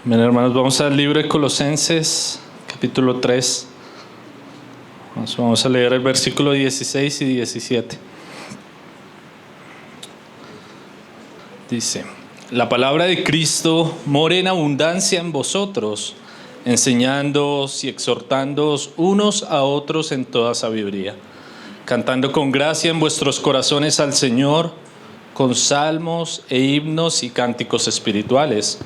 Bien, hermanos, vamos al libro de Colosenses, capítulo 3. Vamos a leer el versículo 16 y 17. Dice: la palabra de Cristo more en abundancia en vosotros, enseñándoos y exhortándoos unos a otros en toda sabiduría, cantando con gracia en vuestros corazones al Señor, con salmos e himnos y cánticos espirituales.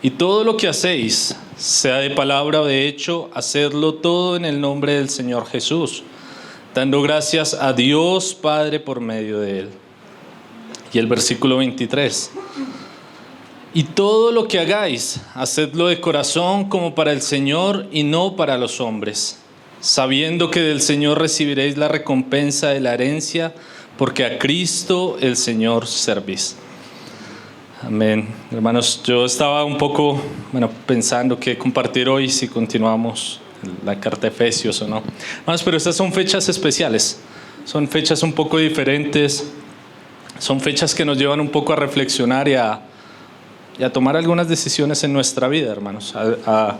Y todo lo que hacéis, sea de palabra o de hecho, hacedlo todo en el nombre del Señor Jesús, dando gracias a Dios Padre por medio de Él. Y el versículo 23. Y todo lo que hagáis, hacedlo de corazón como para el Señor y no para los hombres, sabiendo que del Señor recibiréis la recompensa de la herencia, porque a Cristo el Señor servís. Amén. Hermanos, yo estaba un poco pensando qué compartir hoy, si continuamos la carta de Efesios o no. Hermanos, pero estas son fechas especiales, son fechas un poco diferentes, son fechas que nos llevan un poco a reflexionar y a tomar algunas decisiones en nuestra vida, hermanos. A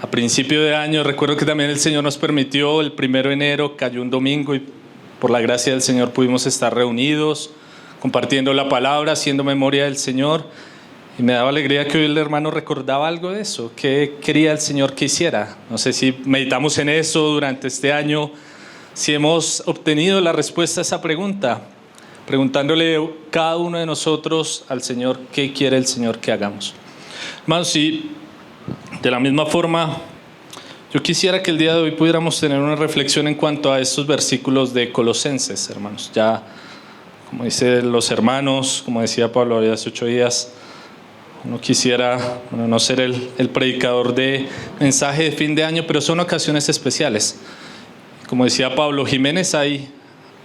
principio de año, recuerdo que también el Señor nos permitió, el 1 de enero cayó un domingo y por la gracia del Señor pudimos estar reunidos, compartiendo la palabra, haciendo memoria del Señor, y me daba alegría que hoy el hermano recordaba algo de eso, qué quería el Señor que hiciera. No sé si meditamos en eso durante este año, si hemos obtenido la respuesta a esa pregunta, preguntándole cada uno de nosotros al Señor qué quiere el Señor que hagamos. Hermanos, y de la misma forma, yo quisiera que el día de hoy pudiéramos tener una reflexión en cuanto a estos versículos de Colosenses, hermanos. Ya, como dicen los hermanos, como decía Pablo hace 8 días, no quisiera no ser el predicador de mensaje de fin de año, pero son ocasiones especiales. Como decía Pablo Jiménez, hay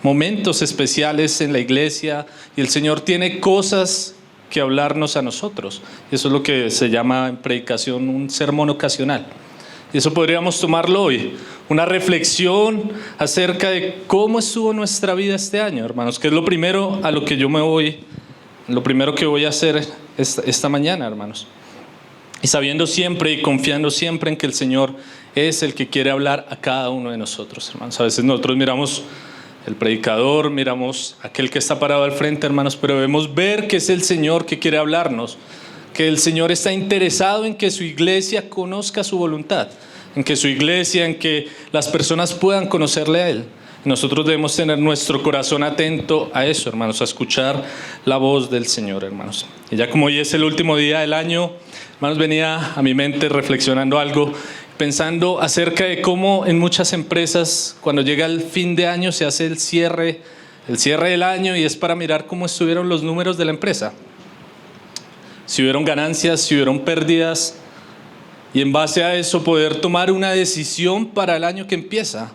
momentos especiales en la iglesia y el Señor tiene cosas que hablarnos a nosotros. Eso es lo que se llama en predicación un sermón ocasional. Y eso podríamos tomarlo hoy, una reflexión acerca de cómo estuvo nuestra vida este año, hermanos, que es lo primero a lo que yo me voy, lo primero que voy a hacer esta mañana, hermanos. Y sabiendo siempre y confiando siempre en que el Señor es el que quiere hablar a cada uno de nosotros, hermanos. A veces nosotros miramos el predicador, miramos aquel que está parado al frente, hermanos, pero debemos ver que es el Señor que quiere hablarnos, que el Señor está interesado en que su iglesia conozca su voluntad, en que su iglesia, en que las personas puedan conocerle a Él. Nosotros debemos tener nuestro corazón atento a eso, hermanos, a escuchar la voz del Señor, hermanos. Y ya como hoy es el último día del año, hermanos, venía a mi mente reflexionando algo, pensando acerca de cómo en muchas empresas, cuando llega el fin de año, se hace el cierre del año y es para mirar cómo estuvieron los números de la empresa. Si hubieron ganancias, si hubieron pérdidas, y en base a eso poder tomar una decisión para el año que empieza.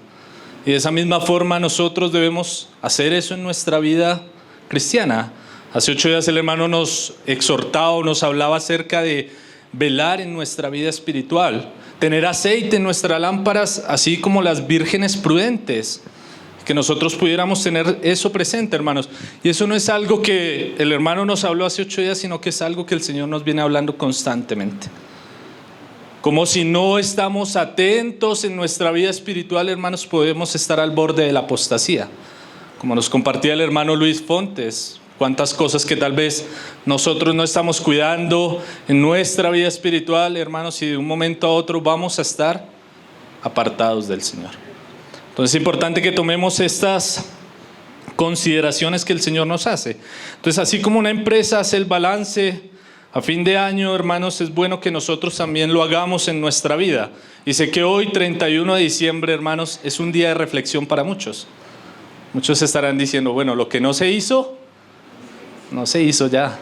Y de esa misma forma nosotros debemos hacer eso en nuestra vida cristiana. Hace 8 días el hermano nos exhortaba, nos hablaba acerca de velar en nuestra vida espiritual, tener aceite en nuestras lámparas, así como las vírgenes prudentes, que nosotros pudiéramos tener eso presente, hermanos. Y eso no es algo que el hermano nos habló hace 8 días, sino que es algo que el Señor nos viene hablando constantemente. Como si no estamos atentos en nuestra vida espiritual, hermanos, podemos estar al borde de la apostasía. Como nos compartía el hermano Luis Fontes, cuántas cosas que tal vez nosotros no estamos cuidando en nuestra vida espiritual, hermanos, y de un momento a otro vamos a estar apartados del Señor. Entonces es importante que tomemos estas consideraciones que el Señor nos hace. Entonces, así como una empresa hace el balance a fin de año, hermanos, es bueno que nosotros también lo hagamos en nuestra vida. Y sé que hoy, 31 de diciembre, hermanos, es un día de reflexión para muchos. Muchos estarán diciendo, bueno, lo que no se hizo ya.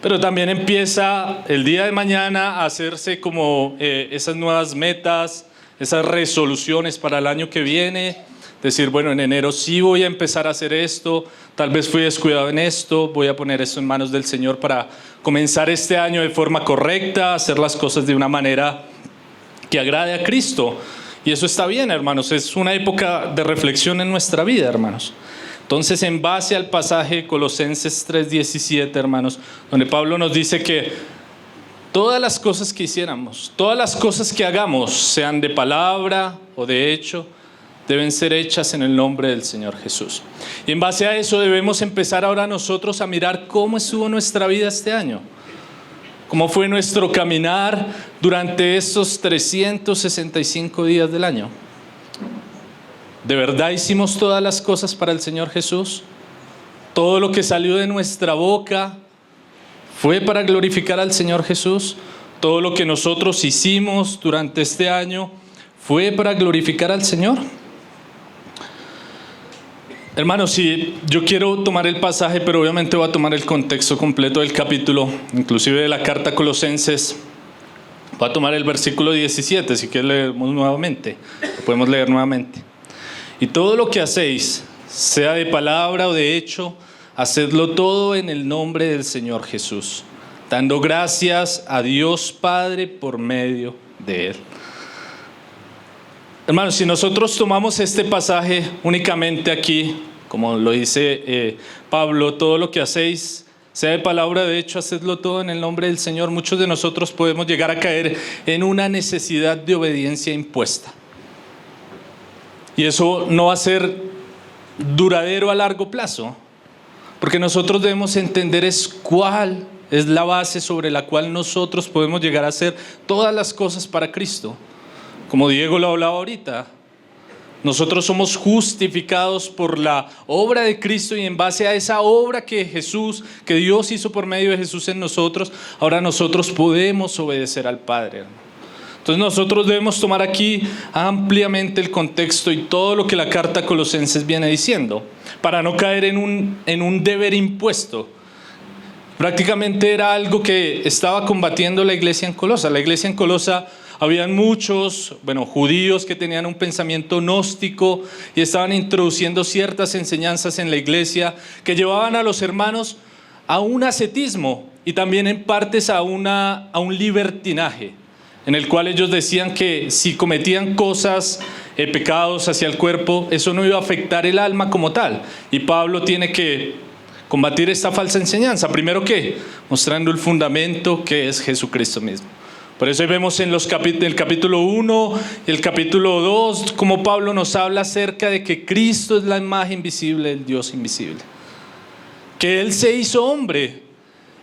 Pero también empieza el día de mañana a hacerse como esas nuevas metas, esas resoluciones para el año que viene, decir, bueno, en enero sí voy a empezar a hacer esto, tal vez fui descuidado en esto, voy a poner esto en manos del Señor para comenzar este año de forma correcta, hacer las cosas de una manera que agrade a Cristo. Y eso está bien, hermanos, es una época de reflexión en nuestra vida, hermanos. Entonces, en base al pasaje de Colosenses 3:17, hermanos, donde Pablo nos dice que todas las cosas que hiciéramos, todas las cosas que hagamos, sean de palabra o de hecho, deben ser hechas en el nombre del Señor Jesús. Y en base a eso debemos empezar ahora nosotros a mirar cómo estuvo nuestra vida este año. Cómo fue nuestro caminar durante estos 365 días del año. ¿De verdad hicimos todas las cosas para el Señor Jesús? ¿Todo lo que salió de nuestra boca fue para glorificar al Señor Jesús? ¿Todo lo que nosotros hicimos durante este año fue para glorificar al Señor? Hermanos, sí, yo quiero tomar el pasaje, pero obviamente voy a tomar el contexto completo del capítulo, inclusive de la carta a Colosenses. Voy a tomar el versículo 17, si quieres leemos nuevamente, lo podemos leer nuevamente. Y todo lo que hacéis, sea de palabra o de hecho, hacedlo todo en el nombre del Señor Jesús, dando gracias a Dios Padre por medio de Él. Hermanos, si nosotros tomamos este pasaje únicamente aquí, como lo dice Pablo, todo lo que hacéis, sea de palabra, de hecho, hacedlo todo en el nombre del Señor, muchos de nosotros podemos llegar a caer en una necesidad de obediencia impuesta. Y eso no va a ser duradero a largo plazo, porque nosotros debemos entender cuál es la base sobre la cual nosotros podemos llegar a hacer todas las cosas para Cristo. Como Diego lo hablaba ahorita, nosotros somos justificados por la obra de Cristo y en base a esa obra que Dios hizo por medio de Jesús en nosotros, ahora nosotros podemos obedecer al Padre. Entonces nosotros debemos tomar aquí ampliamente el contexto y todo lo que la carta a Colosenses viene diciendo, para no caer en un deber impuesto. Prácticamente era algo que estaba combatiendo la iglesia en Colosa. La iglesia en Colosa, habían muchos, judíos que tenían un pensamiento gnóstico y estaban introduciendo ciertas enseñanzas en la iglesia que llevaban a los hermanos a un ascetismo y también en partes a un libertinaje, en el cual ellos decían que si cometían cosas, pecados hacia el cuerpo, eso no iba a afectar el alma como tal. Y Pablo tiene que combatir esta falsa enseñanza. Primero, ¿qué? Mostrando el fundamento que es Jesucristo mismo. Por eso vemos en el capítulo 1 y el capítulo 2 como Pablo nos habla acerca de que Cristo es la imagen visible del Dios invisible. Que Él se hizo hombre.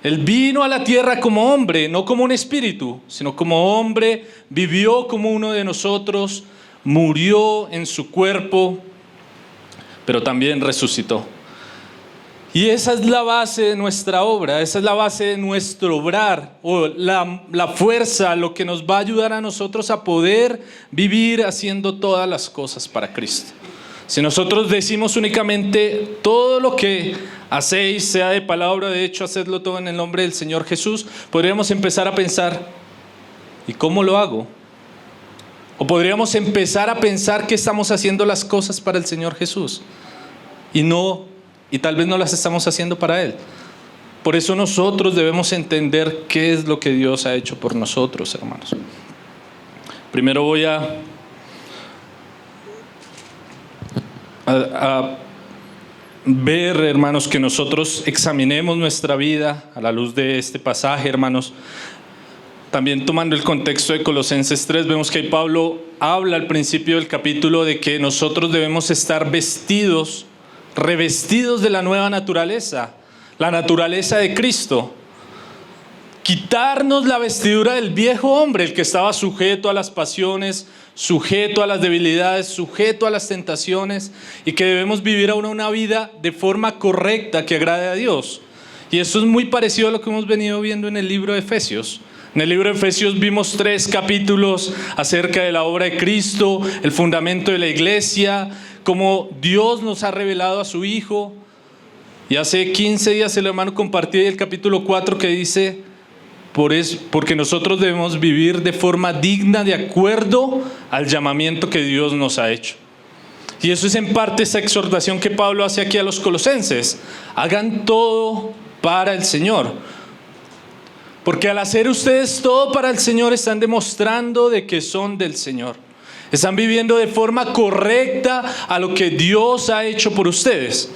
Él vino a la tierra como hombre, no como un espíritu, sino como hombre, vivió como uno de nosotros, murió en su cuerpo, pero también resucitó. Y esa es la base de nuestra obra, esa es la base de nuestro obrar, o la fuerza, lo que nos va a ayudar a nosotros a poder vivir haciendo todas las cosas para Cristo. Si nosotros decimos únicamente todo lo que hacéis, sea de palabra o de hecho, hacedlo todo en el nombre del Señor Jesús, podríamos empezar a pensar, ¿y cómo lo hago? O podríamos empezar a pensar que estamos haciendo las cosas para el Señor Jesús y tal vez no las estamos haciendo para Él. Por eso nosotros debemos entender qué es lo que Dios ha hecho por nosotros, hermanos. Primero voy a ver, hermanos, que nosotros examinemos nuestra vida a la luz de este pasaje, hermanos. También tomando el contexto de Colosenses 3, vemos que Pablo habla al principio del capítulo de que nosotros debemos estar revestidos de la nueva naturaleza, la naturaleza de Cristo. Quitarnos la vestidura del viejo hombre, el que estaba sujeto a las pasiones, sujeto a las debilidades, sujeto a las tentaciones, y que debemos vivir ahora una vida de forma correcta que agrade a Dios. Y esto es muy parecido a lo que hemos venido viendo en el libro de Efesios. En el libro de Efesios vimos 3 capítulos acerca de la obra de Cristo, el fundamento de la iglesia, cómo Dios nos ha revelado a su Hijo. Y hace 15 días el hermano compartió el capítulo 4 que dice, porque nosotros debemos vivir de forma digna de acuerdo al llamamiento que Dios nos ha hecho. Y eso es en parte esa exhortación que Pablo hace aquí a los colosenses. Hagan todo para el Señor. Porque al hacer ustedes todo para el Señor están demostrando de que son del Señor. Están viviendo de forma correcta a lo que Dios ha hecho por ustedes.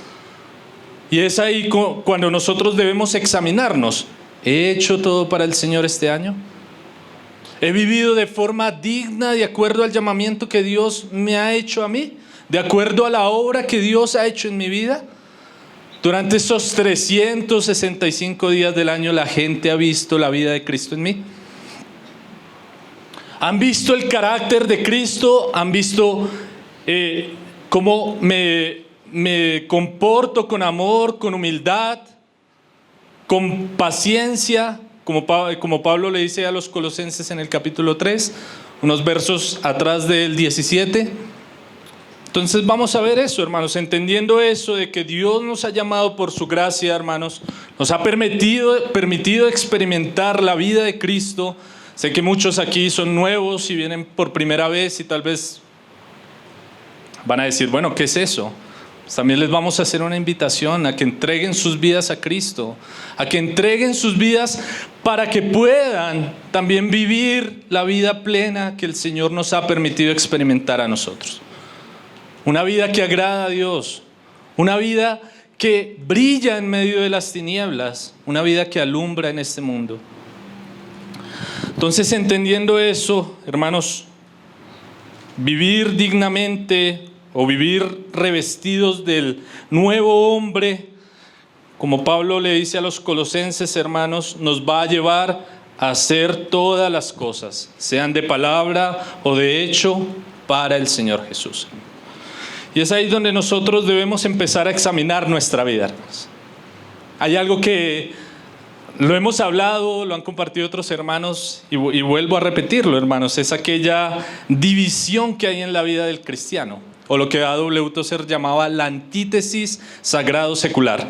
Y es ahí cuando nosotros debemos examinarnos. ¿He hecho todo para el Señor este año? ¿He vivido de forma digna de acuerdo al llamamiento que Dios me ha hecho a mí? ¿De acuerdo a la obra que Dios ha hecho en mi vida? Durante esos 365 días del año la gente ha visto la vida de Cristo en mí. Han visto el carácter de Cristo, han visto cómo me comporto con amor, con humildad, con paciencia, como Pablo le dice a los Colosenses en el capítulo 3, unos versos atrás del 17. Entonces vamos a ver eso, hermanos, entendiendo eso de que Dios nos ha llamado por su gracia, hermanos, nos ha permitido experimentar la vida de Cristo. Sé que muchos aquí son nuevos y vienen por primera vez y tal vez van a decir, bueno, ¿qué es eso? Pues también les vamos a hacer una invitación a que entreguen sus vidas a Cristo, a que entreguen sus vidas para que puedan también vivir la vida plena que el Señor nos ha permitido experimentar a nosotros. Una vida que agrada a Dios, una vida que brilla en medio de las tinieblas, una vida que alumbra en este mundo. Entonces, entendiendo eso, hermanos, vivir dignamente o vivir revestidos del nuevo hombre, como Pablo le dice a los colosenses, hermanos, nos va a llevar a hacer todas las cosas, sean de palabra o de hecho, para el Señor Jesús. Y es ahí donde nosotros debemos empezar a examinar nuestra vida, hermanos. Hay algo que lo hemos hablado, lo han compartido otros hermanos y vuelvo a repetirlo, hermanos, es aquella división que hay en la vida del cristiano, o lo que A.W. Tozer llamaba la antítesis sagrado-secular.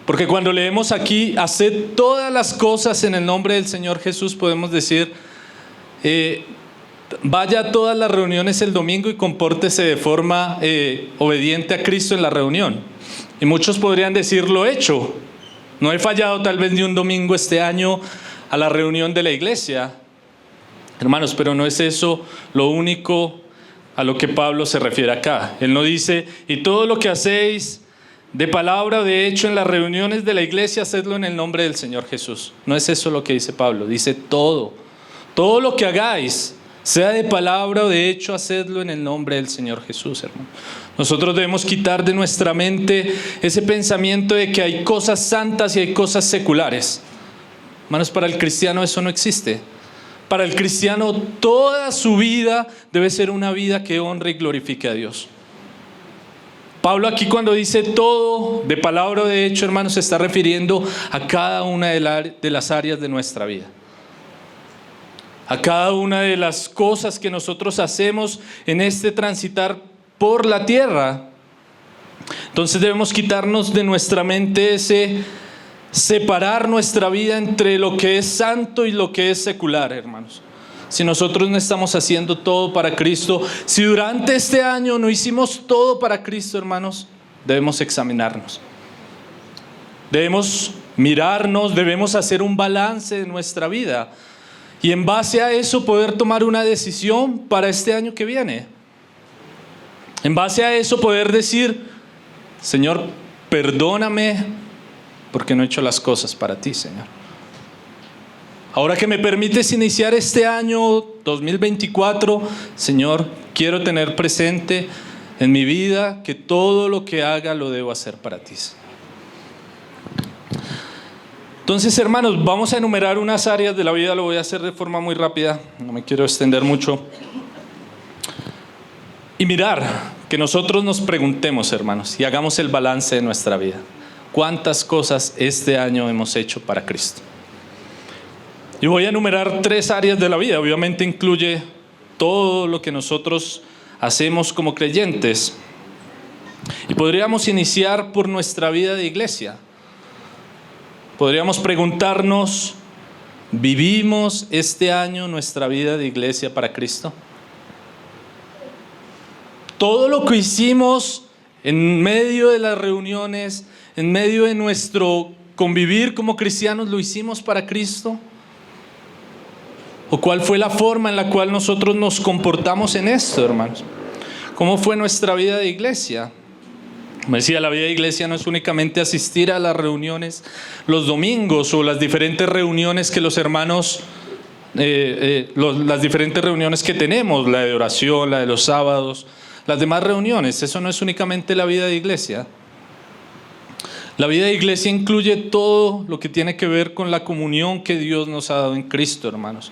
Porque cuando leemos aquí, haced todas las cosas en el nombre del Señor Jesús, podemos decir, vaya a todas las reuniones el domingo y compórtese de forma obediente a Cristo en la reunión. Y muchos podrían decir, lo he hecho. No he fallado tal vez ni un domingo este año a la reunión de la iglesia. Hermanos, pero no es eso lo único a lo que Pablo se refiere acá. Él no dice, y todo lo que hacéis de palabra o de hecho en las reuniones de la iglesia, hacedlo en el nombre del Señor Jesús. No es eso lo que dice Pablo, dice todo. Todo lo que hagáis, sea de palabra o de hecho, hacedlo en el nombre del Señor Jesús, hermano. Nosotros debemos quitar de nuestra mente ese pensamiento de que hay cosas santas y hay cosas seculares. Hermanos, para el cristiano eso no existe. Para el cristiano toda su vida debe ser una vida que honre y glorifique a Dios. Pablo aquí cuando dice todo, de palabra o de hecho, hermanos, se está refiriendo a cada una de las áreas de nuestra vida. A cada una de las cosas que nosotros hacemos en este transitar por la tierra. Entonces debemos quitarnos de nuestra mente ese separar nuestra vida entre lo que es santo y lo que es secular, hermanos. Si nosotros no estamos haciendo todo para Cristo, si durante este año no hicimos todo para Cristo, hermanos, debemos examinarnos. Debemos mirarnos, debemos hacer un balance de nuestra vida y en base a eso poder tomar una decisión para este año que viene. En base a eso poder decir, Señor, perdóname porque no he hecho las cosas para ti, Señor. Ahora que me permites iniciar este año 2024, Señor, quiero tener presente en mi vida que todo lo que haga lo debo hacer para ti. Entonces, hermanos, vamos a enumerar unas áreas de la vida, lo voy a hacer de forma muy rápida, no me quiero extender mucho. Y mirar, que nosotros nos preguntemos, hermanos, y hagamos el balance de nuestra vida. ¿Cuántas cosas este año hemos hecho para Cristo? Y voy a enumerar 3 áreas de la vida, obviamente incluye todo lo que nosotros hacemos como creyentes. Y podríamos iniciar por nuestra vida de iglesia. Podríamos preguntarnos, ¿vivimos este año nuestra vida de iglesia para Cristo? Todo lo que hicimos en medio de las reuniones, en medio de nuestro convivir como cristianos, ¿lo hicimos para Cristo? ¿O cuál fue la forma en la cual nosotros nos comportamos en esto, hermanos? ¿Cómo fue nuestra vida de iglesia? Como decía, la vida de iglesia no es únicamente asistir a las reuniones los domingos o las diferentes reuniones que los hermanos, las diferentes reuniones que tenemos, la de oración, la de los sábados, las demás reuniones. Eso no es únicamente la vida de iglesia. La vida de iglesia incluye todo lo que tiene que ver con la comunión que Dios nos ha dado en Cristo, hermanos.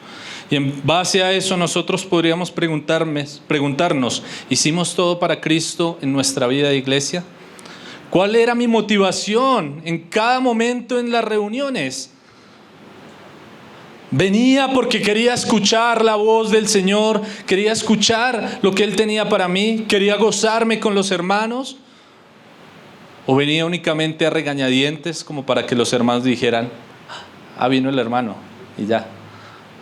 Y en base a eso nosotros podríamos preguntarnos, ¿hicimos todo para Cristo en nuestra vida de iglesia? ¿Cuál era mi motivación en cada momento en las reuniones? ¿Venía porque quería escuchar la voz del Señor? ¿Quería escuchar lo que Él tenía para mí? ¿Quería gozarme con los hermanos? ¿O venía únicamente a regañadientes como para que los hermanos dijeran, vino el hermano y ya?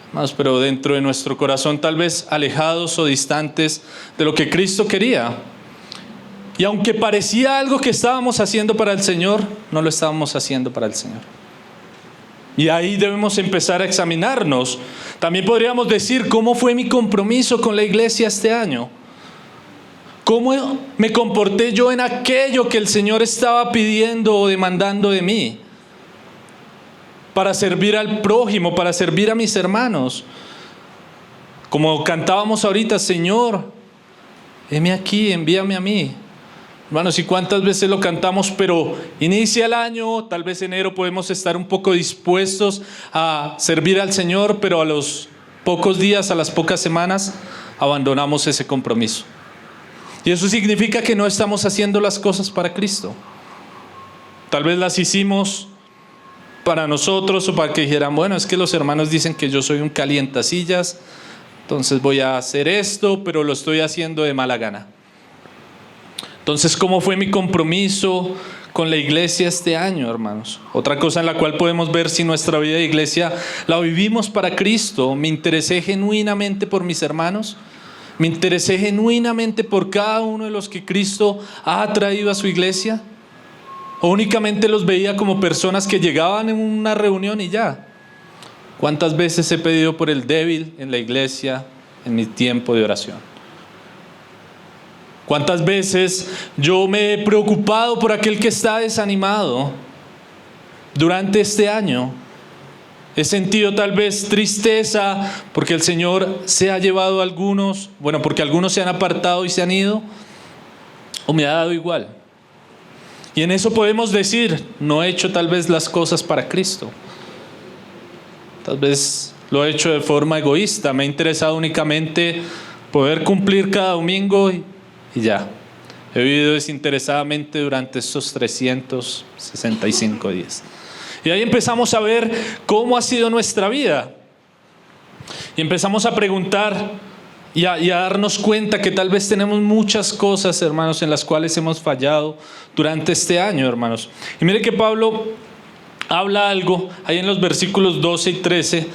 Hermanos, pero dentro de nuestro corazón tal vez alejados o distantes de lo que Cristo quería. Y aunque parecía algo que estábamos haciendo para el Señor, no lo estábamos haciendo para el Señor. Y ahí debemos empezar a examinarnos. También podríamos decir, ¿cómo fue mi compromiso con la iglesia este año? ¿Cómo me comporté yo en aquello que el Señor estaba pidiendo o demandando de mí? Para servir al prójimo, para servir a mis hermanos. Como cantábamos ahorita, Señor, heme aquí, envíame a mí. Hermanos, ¿y cuántas veces lo cantamos? Pero inicia el año, tal vez enero podemos estar un poco dispuestos a servir al Señor, pero a los pocos días, a las pocas semanas, abandonamos ese compromiso. Y eso significa que no estamos haciendo las cosas para Cristo. Tal vez las hicimos para nosotros o para que dijeran, bueno, es que los hermanos dicen que yo soy un calientasillas, entonces voy a hacer esto, pero lo estoy haciendo de mala gana. Entonces, ¿cómo fue mi compromiso con la iglesia este año, hermanos? Otra cosa en la cual podemos ver si nuestra vida de iglesia la vivimos para Cristo. ¿Me interesé genuinamente por mis hermanos? ¿Me interesé genuinamente por cada uno de los que Cristo ha traído a su iglesia? ¿O únicamente los veía como personas que llegaban en una reunión y ya? ¿Cuántas veces he pedido por el débil en la iglesia en mi tiempo de oración? ¿Cuántas veces yo me he preocupado por aquel que está desanimado durante este año? He sentido tal vez tristeza porque el Señor se ha llevado a algunos, porque algunos se han apartado y se han ido, o me ha dado igual. Y en eso podemos decir, no he hecho tal vez las cosas para Cristo. Tal vez lo he hecho de forma egoísta, me ha interesado únicamente poder cumplir cada domingo y ya. He vivido desinteresadamente durante estos 365 días. Y ahí empezamos a ver cómo ha sido nuestra vida. Y empezamos a preguntar y a darnos cuenta que tal vez tenemos muchas cosas, hermanos, en las cuales hemos fallado durante este año, hermanos. Y mire que Pablo habla algo ahí en los versículos 12 y 13.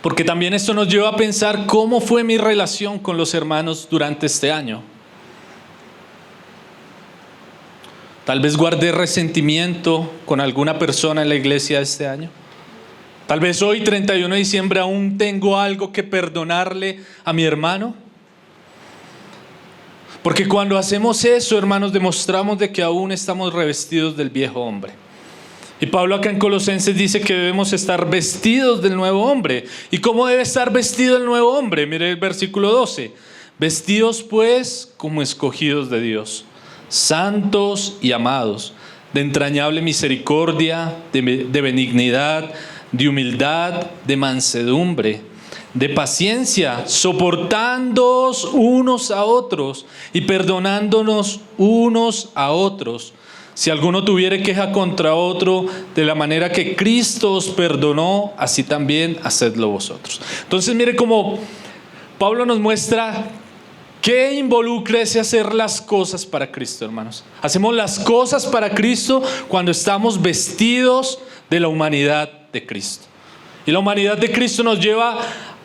Porque también esto nos lleva a pensar cómo fue mi relación con los hermanos durante este año. Tal vez guardé resentimiento con alguna persona en la iglesia este año. Tal vez hoy, 31 de diciembre, aún tengo algo que perdonarle a mi hermano. Porque cuando hacemos eso, hermanos, demostramos de que aún estamos revestidos del viejo hombre. Y Pablo acá en Colosenses dice que debemos estar vestidos del nuevo hombre. ¿Y cómo debe estar vestido el nuevo hombre? Mire el versículo 12. Vestidos pues como escogidos de Dios, santos y amados, de entrañable misericordia, de benignidad, de humildad, de mansedumbre, de paciencia, soportándoos unos a otros y perdonándonos unos a otros. Si alguno tuviere queja contra otro, de la manera que Cristo os perdonó, así también hacedlo vosotros. Entonces mire cómo Pablo nos muestra qué involucra ese hacer las cosas para Cristo, hermanos. Hacemos las cosas para Cristo cuando estamos vestidos de la humanidad de Cristo. Y la humanidad de Cristo nos lleva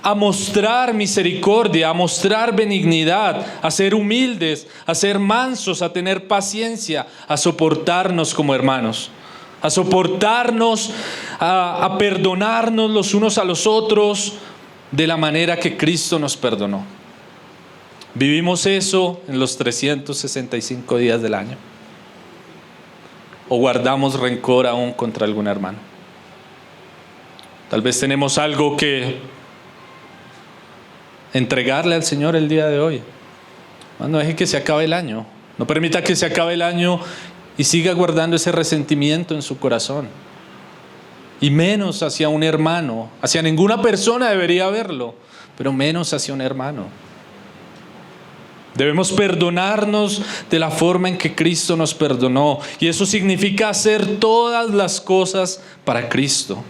a mostrar misericordia, a mostrar benignidad, a ser humildes, a ser mansos, a tener paciencia, a soportarnos como hermanos, a soportarnos, a perdonarnos los unos a los otros de la manera que Cristo nos perdonó. ¿Vivimos eso en los 365 días del año? ¿O guardamos rencor aún contra algún hermano? Tal vez tenemos algo que entregarle al Señor el día de hoy. No deje que se acabe el año. No permita que se acabe el año y siga guardando ese resentimiento en su corazón. Y menos hacia un hermano. Hacia ninguna persona debería haberlo, pero menos hacia un hermano. Debemos perdonarnos de la forma en que Cristo nos perdonó. Y eso significa hacer todas las cosas para Cristo.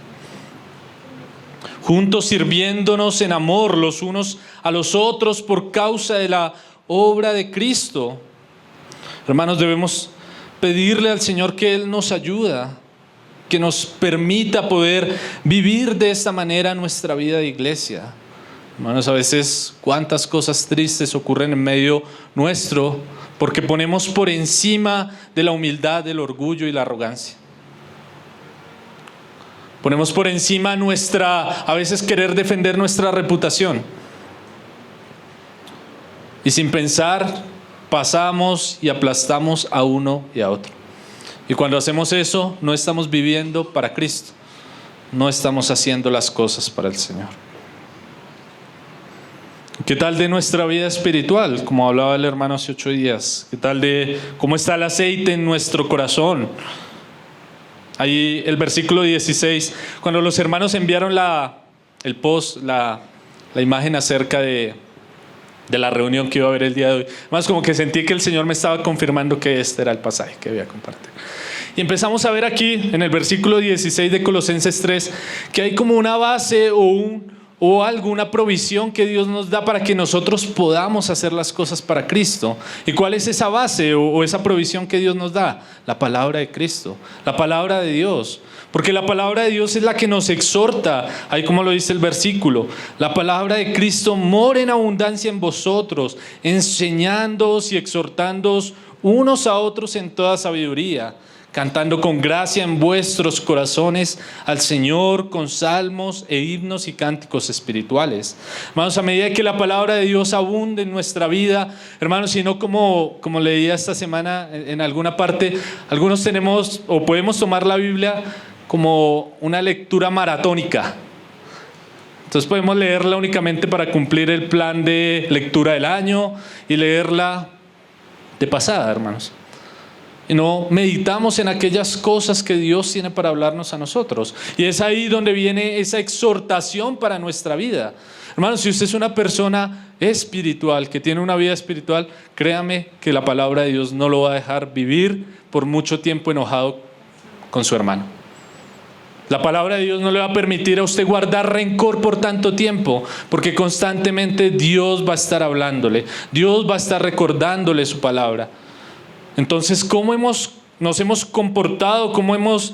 Juntos sirviéndonos en amor los unos a los otros por causa de la obra de Cristo. Hermanos, debemos pedirle al Señor que Él nos ayuda, que nos permita poder vivir de esta manera nuestra vida de iglesia. Hermanos, a veces cuántas cosas tristes ocurren en medio nuestro porque ponemos por encima de la humildad, el orgullo y la arrogancia. Ponemos por encima a veces querer defender nuestra reputación. Y sin pensar, pasamos y aplastamos a uno y a otro. Y cuando hacemos eso, no estamos viviendo para Cristo. No estamos haciendo las cosas para el Señor. ¿Qué tal de nuestra vida espiritual? Como hablaba el hermano hace 8 días. ¿Qué tal de cómo está el aceite en nuestro corazón? Ahí el versículo 16, cuando los hermanos enviaron la imagen acerca de la reunión que iba a haber el día de hoy, más como que sentí que el Señor me estaba confirmando que este era el pasaje que voy a compartir. Y empezamos a ver aquí en el versículo 16 de Colosenses 3 que hay como una base o alguna provisión que Dios nos da para que nosotros podamos hacer las cosas para Cristo. ¿Y cuál es esa base o esa provisión que Dios nos da? La palabra de Cristo, la palabra de Dios. Porque la palabra de Dios es la que nos exhorta, ahí como lo dice el versículo. La palabra de Cristo mora en abundancia en vosotros, enseñándoos y exhortándoos unos a otros en toda sabiduría, cantando con gracia en vuestros corazones al Señor con salmos e himnos y cánticos espirituales. Hermanos, a medida que la palabra de Dios abunde en nuestra vida, hermanos, y no como leía esta semana en alguna parte, algunos tenemos o podemos tomar la Biblia como una lectura maratónica. Entonces podemos leerla únicamente para cumplir el plan de lectura del año y leerla de pasada, hermanos. Y no meditamos en aquellas cosas que Dios tiene para hablarnos a nosotros. Y es ahí donde viene esa exhortación para nuestra vida. Hermanos, si usted es una persona espiritual, que tiene una vida espiritual, créame que la palabra de Dios no lo va a dejar vivir por mucho tiempo enojado con su hermano. La palabra de Dios no le va a permitir a usted guardar rencor por tanto tiempo, porque constantemente Dios va a estar hablándole, Dios va a estar recordándole su palabra. Entonces, ¿cómo nos hemos comportado? ¿Cómo hemos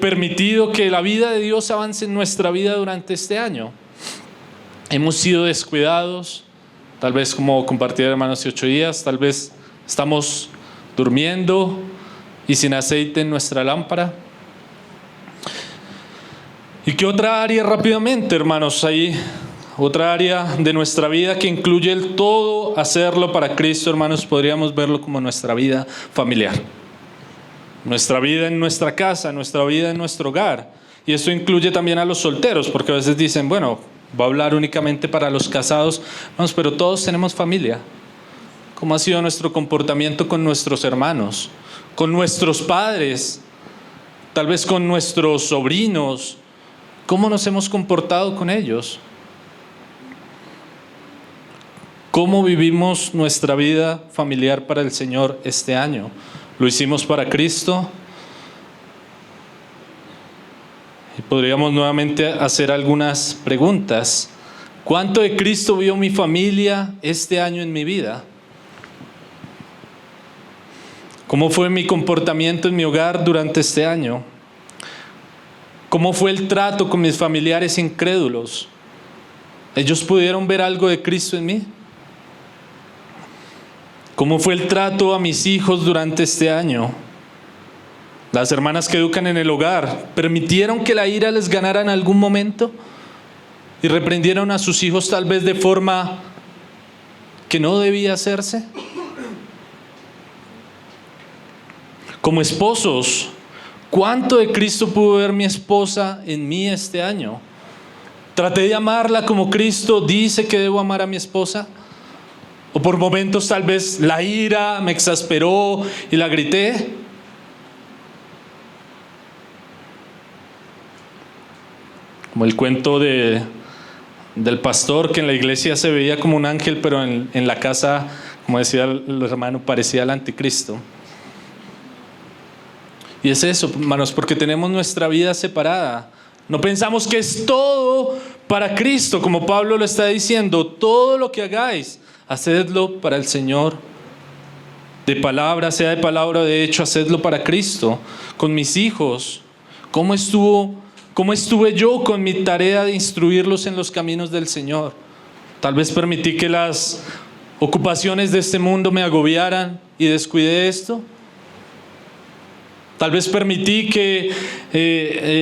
permitido que la vida de Dios avance en nuestra vida durante este año? Hemos sido descuidados, tal vez como compartí hermanos hace 8 días, tal vez estamos durmiendo y sin aceite en nuestra lámpara. ¿Y qué otra área rápidamente, hermanos? Ahí otra área de nuestra vida que incluye el todo hacerlo para Cristo, hermanos, podríamos verlo como nuestra vida familiar. Nuestra vida en nuestra casa, nuestra vida en nuestro hogar. Y esto incluye también a los solteros, porque a veces dicen, bueno, va a hablar únicamente para los casados. Vamos, pero todos tenemos familia. ¿Cómo ha sido nuestro comportamiento con nuestros hermanos, con nuestros padres, tal vez con nuestros sobrinos? ¿Cómo nos hemos comportado con ellos? ¿Cómo vivimos nuestra vida familiar para el Señor este año? ¿Lo hicimos para Cristo? Y podríamos nuevamente hacer algunas preguntas. ¿Cuánto de Cristo vio mi familia este año en mi vida? ¿Cómo fue mi comportamiento en mi hogar durante este año? ¿Cómo fue el trato con mis familiares incrédulos? ¿Ellos pudieron ver algo de Cristo en mí? ¿Cómo fue el trato a mis hijos durante este año? Las hermanas que educan en el hogar, ¿permitieron que la ira les ganara en algún momento? ¿Y reprendieron a sus hijos tal vez de forma que no debía hacerse? Como esposos, ¿cuánto de Cristo pudo ver mi esposa en mí este año? ¿Traté de amarla como Cristo dice que debo amar a mi esposa? ¿O por momentos tal vez la ira me exasperó y la grité? Como el cuento del pastor que en la iglesia se veía como un ángel, pero en la casa, como decía el hermano, parecía el anticristo. Y es eso, hermanos, porque tenemos nuestra vida separada. No pensamos que es todo para Cristo, como Pablo lo está diciendo. Todo lo que hagáis, hacedlo para el Señor. De palabra, sea de palabra o de hecho, hacedlo para Cristo. Con mis hijos, ¿cómo estuve yo con mi tarea de instruirlos en los caminos del Señor? Tal vez permití que las ocupaciones de este mundo me agobiaran y descuidé esto. Tal vez permití que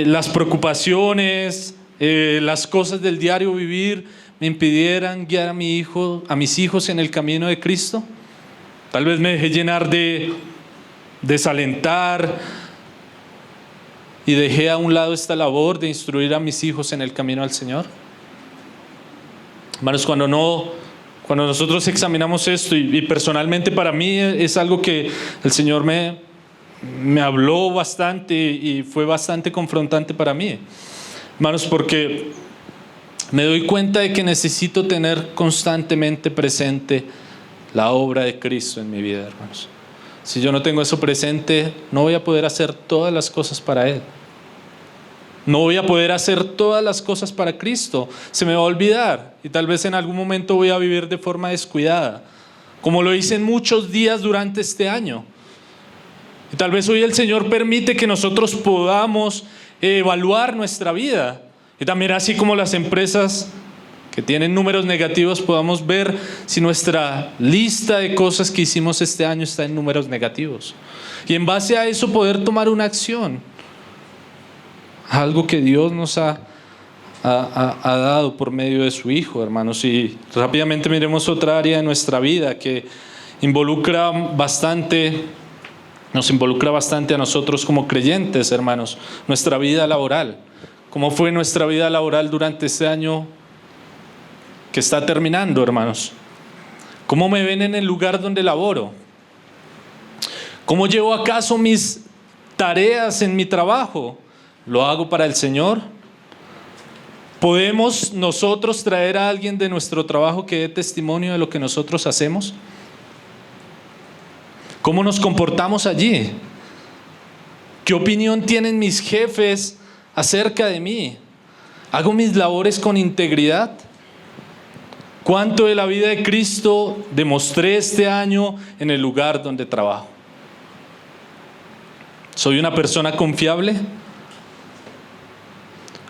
las preocupaciones, las cosas del diario vivir me impidieran guiar a mis hijos en el camino de Cristo. Tal vez me dejé llenar de desalentar y dejé a un lado esta labor de instruir a mis hijos en el camino al Señor. Hermanos, cuando nosotros examinamos esto, y personalmente para mí es algo que el Señor me habló bastante y fue bastante confrontante para mí, hermanos, porque me doy cuenta de que necesito tener constantemente presente la obra de Cristo en mi vida, hermanos. Si yo no tengo eso presente, no voy a poder hacer todas las cosas para Él. No voy a poder hacer todas las cosas para Cristo. Se me va a olvidar y tal vez en algún momento voy a vivir de forma descuidada, como lo hice en muchos días durante este año. Y tal vez hoy el Señor permite que nosotros podamos evaluar nuestra vida. Y también así como las empresas que tienen números negativos, podamos ver si nuestra lista de cosas que hicimos este año está en números negativos. Y en base a eso poder tomar una acción. Algo que Dios nos ha dado por medio de su Hijo, hermanos. Y rápidamente miremos otra área de nuestra vida que nos involucra bastante a nosotros como creyentes, hermanos. Nuestra vida laboral. ¿Cómo fue nuestra vida laboral durante este año que está terminando, hermanos? ¿Cómo me ven en el lugar donde laboro? ¿Cómo llevo a cabo mis tareas en mi trabajo? ¿Lo hago para el Señor? ¿Podemos nosotros traer a alguien de nuestro trabajo que dé testimonio de lo que nosotros hacemos? ¿Cómo nos comportamos allí? ¿Qué opinión tienen mis jefes acerca de mí? ¿Hago mis labores con integridad? ¿Cuánto de la vida de Cristo demostré este año en el lugar donde trabajo? ¿Soy una persona confiable?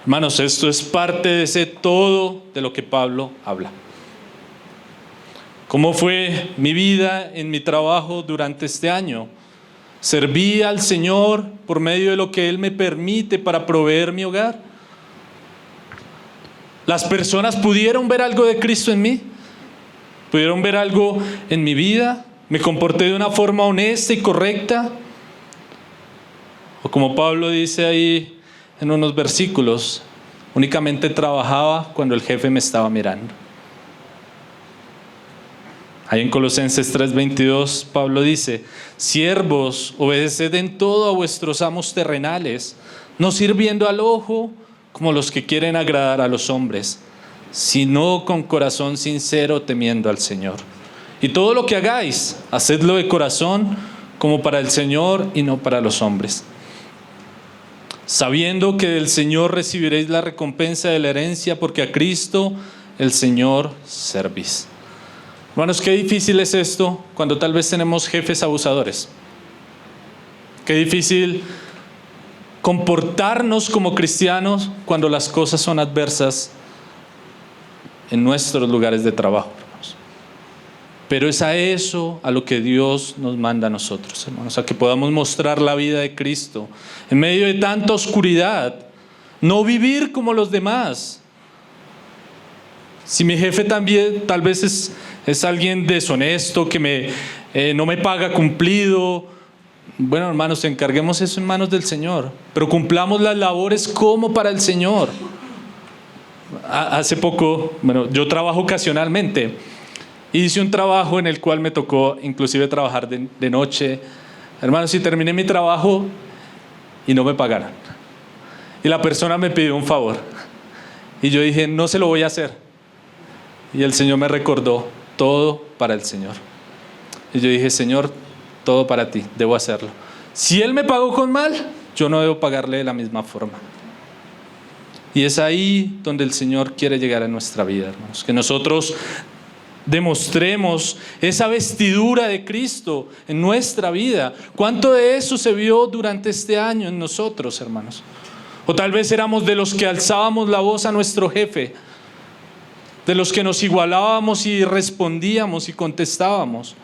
Hermanos, esto es parte de ese todo de lo que Pablo habla. ¿Cómo fue mi vida en mi trabajo durante este año? ¿Serví al Señor por medio de lo que Él me permite para proveer mi hogar? ¿Las personas pudieron ver algo de Cristo en mí? ¿Pudieron ver algo en mi vida? ¿Me comporté de una forma honesta y correcta? O como Pablo dice ahí en unos versículos, únicamente trabajaba cuando el jefe me estaba mirando. Ahí en Colosenses 3:22 Pablo dice: siervos, obedeced en todo a vuestros amos terrenales, no sirviendo al ojo como los que quieren agradar a los hombres, sino con corazón sincero temiendo al Señor. Y todo lo que hagáis, hacedlo de corazón como para el Señor y no para los hombres, sabiendo que del Señor recibiréis la recompensa de la herencia, porque a Cristo el Señor servís. Hermanos, qué difícil es esto cuando tal vez tenemos jefes abusadores. Qué difícil comportarnos como cristianos cuando las cosas son adversas en nuestros lugares de trabajo, hermanos. Pero es a eso a lo que Dios nos manda a nosotros, hermanos, a que podamos mostrar la vida de Cristo en medio de tanta oscuridad. No vivir como los demás, Si mi jefe también tal vez es alguien deshonesto, que no me paga cumplido, bueno, hermanos, encarguemos eso en manos del Señor, pero cumplamos las labores como para el Señor. Hace poco, yo trabajo ocasionalmente. Hice un trabajo en el cual me tocó inclusive trabajar de noche. Hermanos, y terminé mi trabajo y no me pagaron. Y la persona me pidió un favor. Y yo dije, no se lo voy a hacer. Y el Señor me recordó, todo para el Señor. Y yo dije, Señor, todo para ti, debo hacerlo. Si Él me pagó con mal, yo no debo pagarle de la misma forma. Y es ahí donde el Señor quiere llegar a nuestra vida, hermanos. Que nosotros demostremos esa vestidura de Cristo en nuestra vida. ¿Cuánto de eso se vio durante este año en nosotros, hermanos? O tal vez éramos de los que alzábamos la voz a nuestro jefe, de los que nos igualábamos y respondíamos y contestábamos.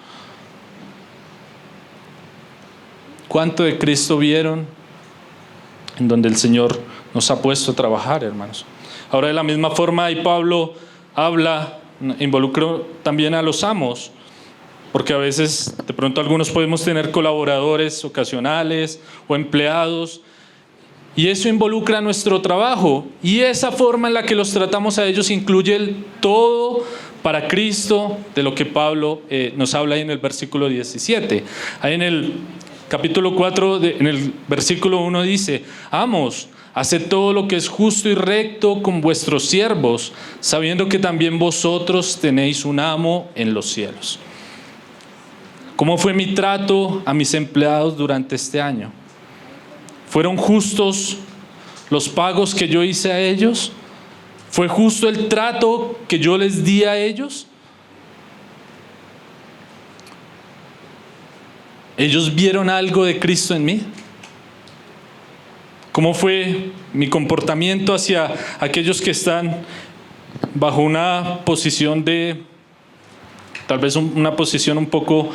¿Cuánto de Cristo vieron en donde el Señor nos ha puesto a trabajar, hermanos? Ahora, de la misma forma, y Pablo involucró también a los amos, porque a veces de pronto algunos podemos tener colaboradores ocasionales o empleados, y eso involucra nuestro trabajo, y esa forma en la que los tratamos a ellos incluye el todo para Cristo, de lo que Pablo nos habla ahí en el versículo 17. Ahí en el capítulo 4, en el versículo 1 dice: amos, haced todo lo que es justo y recto con vuestros siervos, sabiendo que también vosotros tenéis un amo en los cielos. ¿Cómo fue mi trato a mis empleados durante este año? ¿Fueron justos los pagos que yo hice a ellos? ¿Fue justo el trato que yo les di a ellos? ¿Ellos vieron algo de Cristo en mí? ¿Cómo fue mi comportamiento hacia aquellos que están bajo una posición tal vez una posición un poco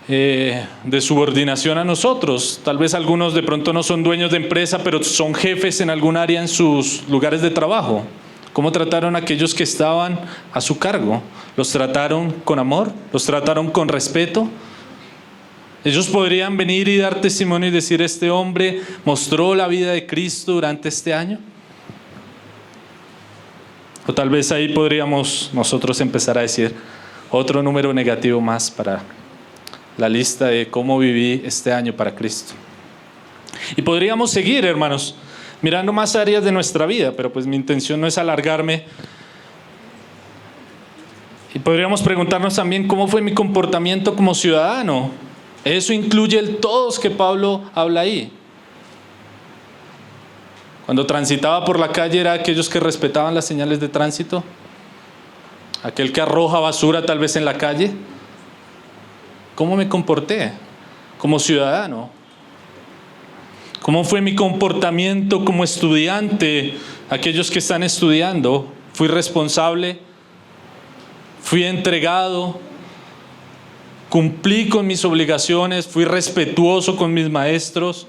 de subordinación a nosotros? Tal vez algunos de pronto no son dueños de empresa, pero son jefes en algún área en sus lugares de trabajo. ¿Cómo trataron a aquellos que estaban a su cargo? ¿Los trataron con amor? ¿Los trataron con respeto? Ellos podrían venir y dar testimonio y decir: este hombre mostró la vida de Cristo durante este año. O tal vez ahí podríamos nosotros empezar a decir otro número negativo más para la lista de cómo viví este año para Cristo. Y podríamos seguir, hermanos, mirando más áreas de nuestra vida, pero pues mi intención no es alargarme. Y podríamos preguntarnos también cómo fue mi comportamiento como ciudadano. Eso incluye el todos que Pablo habla ahí. Cuando transitaba por la calle, ¿era aquellos que respetaban las señales de tránsito? ¿Aquel que arroja basura tal vez en la calle? ¿Cómo me comporté como ciudadano? ¿Cómo fue mi comportamiento como estudiante? Aquellos que están estudiando, ¿fui responsable? ¿Fui entregado? ¿Cumplí con mis obligaciones? ¿Fui respetuoso con mis maestros?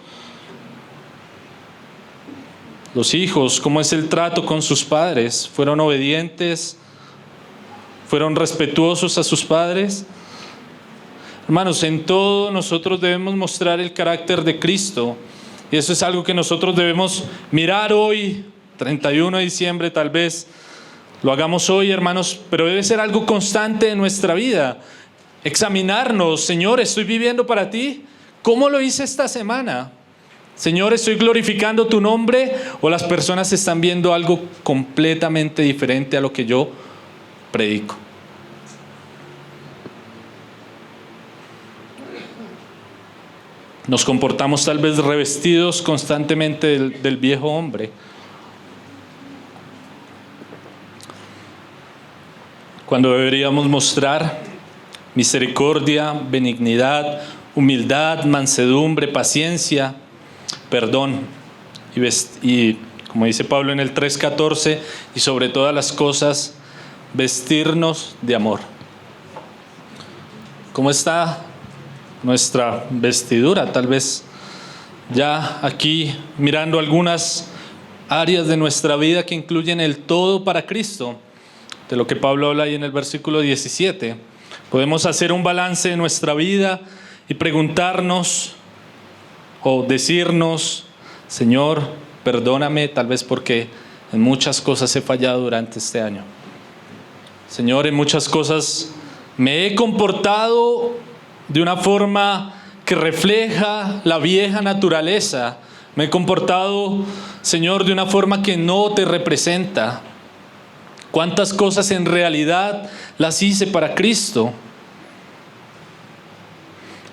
Los hijos, ¿cómo es el trato con sus padres? ¿Fueron obedientes? ¿Fueron respetuosos a sus padres? Hermanos, en todo nosotros debemos mostrar el carácter de Cristo. Y eso es algo que nosotros debemos mirar hoy, 31 de diciembre tal vez. Lo hagamos hoy, hermanos, pero debe ser algo constante en nuestra vida. Examinarnos: Señor, ¿estoy viviendo para ti? ¿Cómo lo hice esta semana? Señor, ¿estoy glorificando tu nombre? ¿O las personas están viendo algo completamente diferente a lo que yo predico? Nos comportamos tal vez revestidos constantemente del viejo hombre. Cuando deberíamos mostrar misericordia, benignidad, humildad, mansedumbre, paciencia, perdón. Y como dice Pablo en el 3:14, y sobre todas las cosas, vestirnos de amor. ¿Cómo está nuestra vestidura? Tal vez ya aquí mirando algunas áreas de nuestra vida que incluyen el todo para Cristo. de lo que Pablo habla ahí en el versículo 17. Podemos hacer un balance de nuestra vida y preguntarnos o decirnos: Señor, perdóname, tal vez porque en muchas cosas he fallado durante este año. Señor, en muchas cosas me he comportado de una forma que refleja la vieja naturaleza. Me he comportado, Señor, de una forma que no te representa. ¿Cuántas cosas en realidad las hice para Cristo?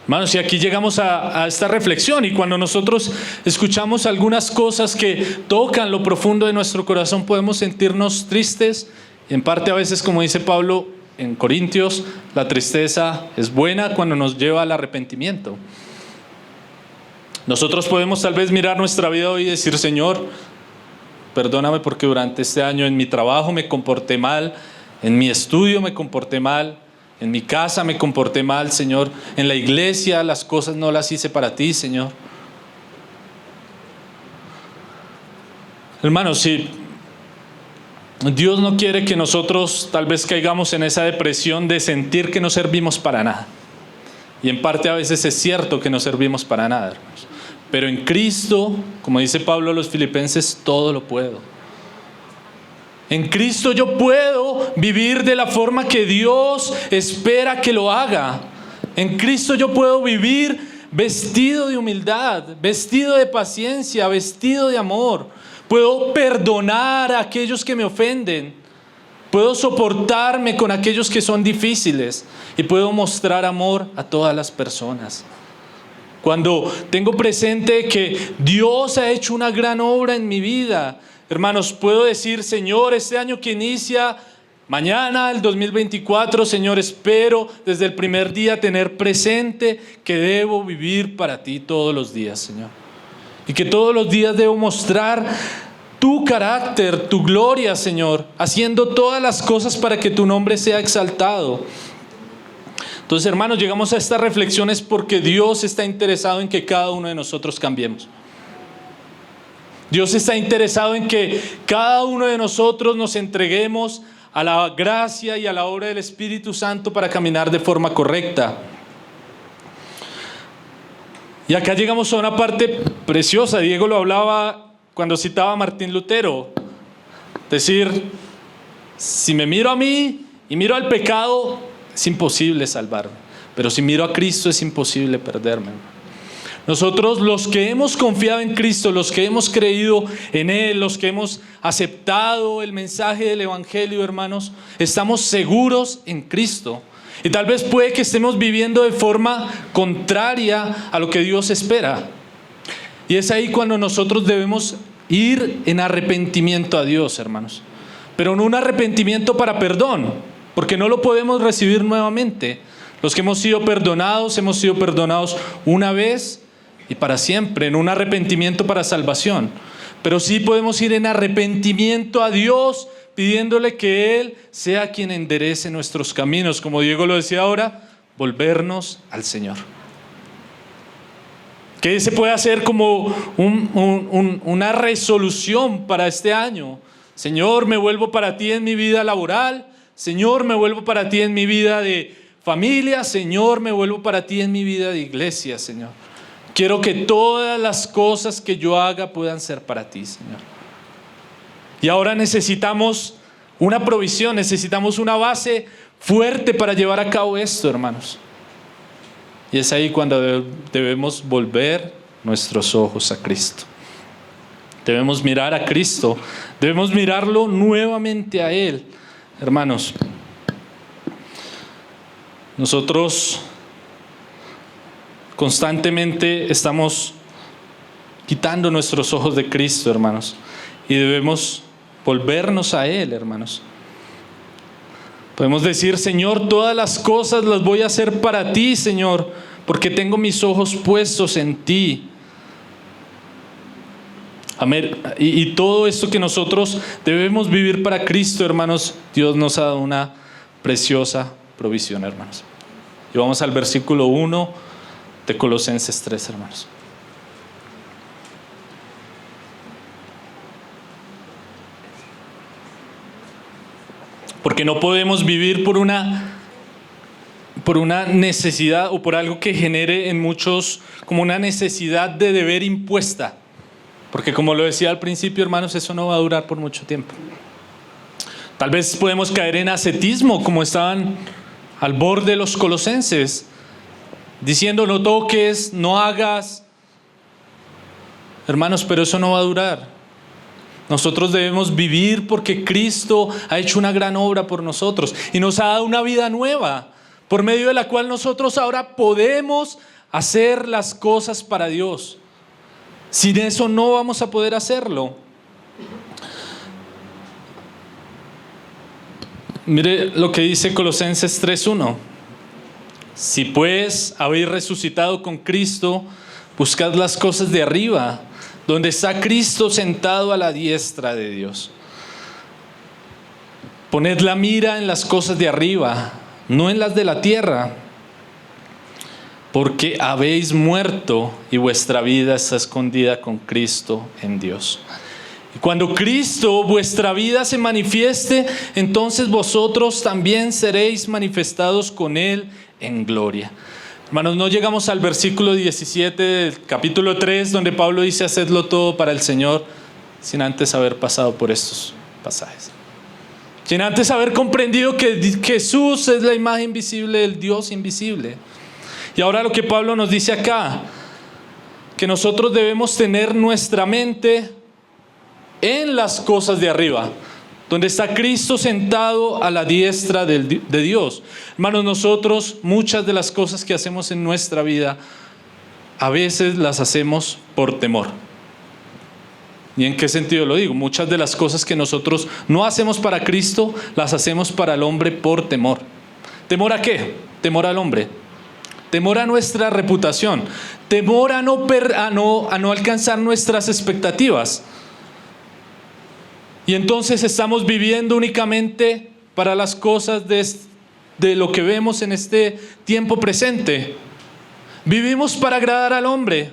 Hermanos, y aquí llegamos a esta reflexión, y cuando nosotros escuchamos algunas cosas que tocan lo profundo de nuestro corazón, podemos sentirnos tristes. Y en parte a veces, como dice Pablo en Corintios, la tristeza es buena cuando nos lleva al arrepentimiento. Nosotros podemos tal vez mirar nuestra vida hoy y decir: Señor, perdóname porque durante este año en mi trabajo me comporté mal, en mi estudio me comporté mal, en mi casa me comporté mal, Señor. En la iglesia las cosas no las hice para ti, Señor. Hermanos, si Dios no quiere que nosotros tal vez caigamos en esa depresión de sentir que no servimos para nada. Y en parte a veces es cierto que no servimos para nada, hermanos. Pero en Cristo, como dice Pablo a los Filipenses, todo lo puedo. En Cristo yo puedo vivir de la forma que Dios espera que lo haga. En Cristo yo puedo vivir vestido de humildad, vestido de paciencia, vestido de amor. Puedo perdonar a aquellos que me ofenden. Puedo soportarme con aquellos que son difíciles. Y puedo mostrar amor a todas las personas. Cuando tengo presente que Dios ha hecho una gran obra en mi vida, hermanos, puedo decir: Señor, este año que inicia mañana, el 2024, Señor, espero desde el primer día tener presente que debo vivir para ti todos los días, Señor. Y que todos los días debo mostrar tu carácter, tu gloria, Señor, haciendo todas las cosas para que tu nombre sea exaltado. Entonces, hermanos, llegamos a estas reflexiones porque Dios está interesado en que cada uno de nosotros cambiemos. Dios está interesado en que cada uno de nosotros nos entreguemos a la gracia y a la obra del Espíritu Santo para caminar de forma correcta. Y acá llegamos a una parte preciosa. Diego lo hablaba cuando citaba a Martín Lutero. Decir: si me miro a mí y miro al pecado, es imposible salvarme. Pero si miro a Cristo, es imposible perderme. Nosotros, los que hemos confiado en Cristo, los que hemos creído en Él, los que hemos aceptado el mensaje del Evangelio, hermanos, estamos seguros en Cristo. Y tal vez puede que estemos viviendo de forma contraria a lo que Dios espera. Y es ahí cuando nosotros debemos ir en arrepentimiento a Dios, hermanos. Pero no un arrepentimiento para perdón, porque no lo podemos recibir nuevamente. Los que hemos sido perdonados una vez y para siempre, en un arrepentimiento para salvación. Pero sí podemos ir en arrepentimiento a Dios, pidiéndole que Él sea quien enderece nuestros caminos. Como Diego lo decía ahora, volvernos al Señor. Que se puede hacer como una resolución para este año. Señor, me vuelvo para ti en mi vida laboral. Señor, me vuelvo para ti en mi vida de familia. Señor, me vuelvo para ti en mi vida de iglesia, Señor. Quiero que todas las cosas que yo haga puedan ser para ti, Señor. Y ahora necesitamos una provisión, necesitamos una base fuerte para llevar a cabo esto, hermanos. Y es ahí cuando debemos volver nuestros ojos a Cristo. Debemos mirar a Cristo, debemos mirarlo nuevamente a Él. Hermanos, nosotros constantemente estamos quitando nuestros ojos de Cristo, hermanos, y debemos volvernos a Él, hermanos. Podemos decir: Señor, todas las cosas las voy a hacer para ti, Señor, porque tengo mis ojos puestos en ti. Amén. Y todo esto que nosotros debemos vivir para Cristo, hermanos, Dios nos ha dado una preciosa provisión, hermanos. Y vamos al versículo 1 de Colosenses 3, hermanos. Porque no podemos vivir por una necesidad o por algo que genere en muchos como una necesidad de deber impuesta. Porque como lo decía al principio, hermanos, eso no va a durar por mucho tiempo. Tal vez podemos caer en ascetismo, como estaban al borde los colosenses, diciendo no toques, no hagas. Hermanos, pero eso no va a durar. Nosotros debemos vivir porque Cristo ha hecho una gran obra por nosotros y nos ha dado una vida nueva, por medio de la cual nosotros ahora podemos hacer las cosas para Dios. Sin eso no vamos a poder hacerlo. Mire lo que dice Colosenses 3:1. Si pues habéis resucitado con Cristo, buscad las cosas de arriba, donde está Cristo sentado a la diestra de Dios. Poned la mira en las cosas de arriba, no en las de la tierra, porque habéis muerto y vuestra vida está escondida con Cristo en Dios. Y cuando Cristo, vuestra vida, se manifieste, entonces vosotros también seréis manifestados con Él en gloria. Hermanos, no llegamos al versículo 17 del capítulo 3, donde Pablo dice: hacedlo todo para el Señor, sin antes haber pasado por estos pasajes. Sin antes haber comprendido que Jesús es la imagen visible del Dios invisible. Y ahora lo que Pablo nos dice acá, que nosotros debemos tener nuestra mente en las cosas de arriba, donde está Cristo sentado a la diestra de Dios. Hermanos, nosotros muchas de las cosas que hacemos en nuestra vida, a veces las hacemos por temor. ¿Y en qué sentido lo digo? Muchas de las cosas que nosotros no hacemos para Cristo, las hacemos para el hombre por temor. ¿Temor a qué? Temor al hombre. Temor a nuestra reputación. Temor a no alcanzar nuestras expectativas. Y entonces estamos viviendo únicamente para las cosas de lo que vemos en este tiempo presente. Vivimos para agradar al hombre.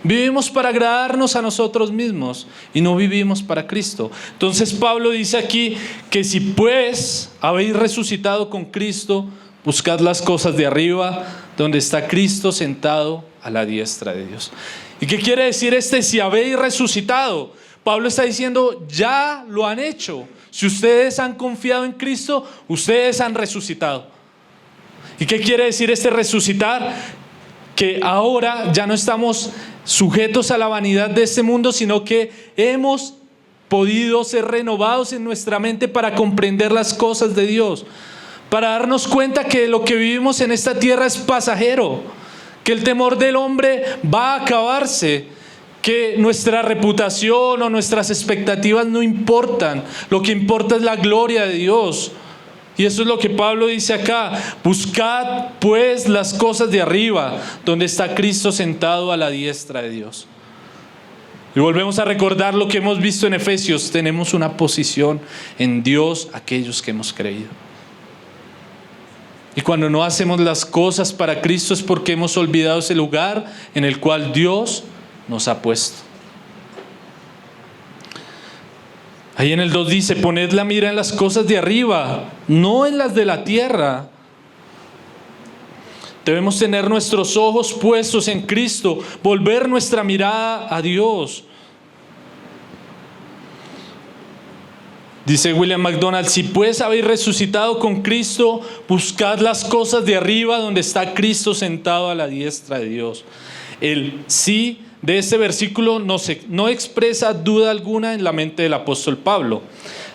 Vivimos para agradarnos a nosotros mismos y no vivimos para Cristo. Entonces Pablo dice aquí que si pues habéis resucitado con Cristo, buscad las cosas de arriba, donde está Cristo sentado a la diestra de Dios. ¿Y qué quiere decir si habéis resucitado? Pablo está diciendo, ya lo han hecho. Si ustedes han confiado en Cristo, ustedes han resucitado. ¿Y qué quiere decir resucitar? Que ahora ya no estamos sujetos a la vanidad de este mundo, sino que hemos podido ser renovados en nuestra mente para comprender las cosas de Dios, para darnos cuenta que lo que vivimos en esta tierra es pasajero, que el temor del hombre va a acabarse, que nuestra reputación o nuestras expectativas no importan, lo que importa es la gloria de Dios. Y eso es lo que Pablo dice acá: buscad pues las cosas de arriba, donde está Cristo sentado a la diestra de Dios. Y volvemos a recordar lo que hemos visto en Efesios: tenemos una posición en Dios aquellos que hemos creído. Y cuando no hacemos las cosas para Cristo es porque hemos olvidado ese lugar en el cual Dios nos ha puesto. Ahí en el 2 dice: poned la mira en las cosas de arriba, no en las de la tierra. Debemos tener nuestros ojos puestos en Cristo, volver nuestra mirada a Dios. Dice William MacDonald: si pues habéis resucitado con Cristo, buscad las cosas de arriba, donde está Cristo sentado a la diestra de Dios. El sí de este versículo no expresa duda alguna en la mente del apóstol Pablo.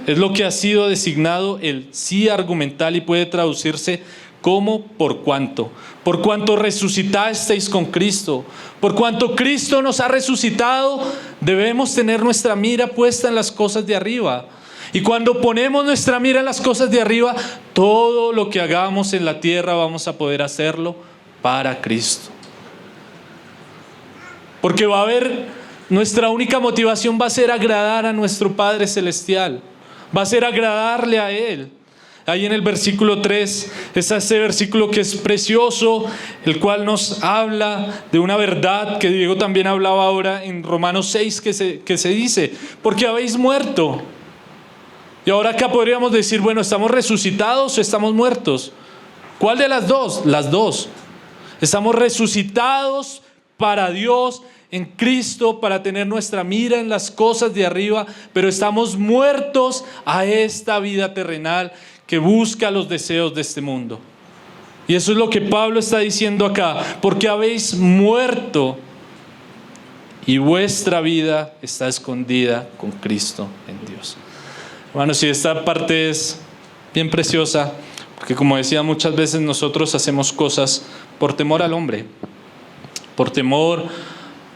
Es lo que ha sido designado el sí argumental y puede traducirse como por cuanto. Por cuanto resucitasteis con Cristo. Por cuanto Cristo nos ha resucitado, debemos tener nuestra mira puesta en las cosas de arriba. Y cuando ponemos nuestra mira en las cosas de arriba, todo lo que hagamos en la tierra vamos a poder hacerlo para Cristo. Porque nuestra única motivación va a ser agradar a nuestro Padre Celestial. Va a ser agradarle a Él. Ahí en el versículo 3 está ese versículo que es precioso, el cual nos habla de una verdad que Diego también hablaba ahora en Romanos 6, que se dice: porque habéis muerto Y ahora acá podríamos decir, bueno, ¿estamos resucitados o estamos muertos? ¿Cuál de las dos? Las dos. Estamos resucitados para Dios en Cristo, para tener nuestra mira en las cosas de arriba, pero estamos muertos a esta vida terrenal que busca los deseos de este mundo. Y eso es lo que Pablo está diciendo acá, porque habéis muerto y vuestra vida está escondida con Cristo en Dios. Hermanos, y esta parte es bien preciosa, porque como decía, muchas veces nosotros hacemos cosas por temor al hombre, por temor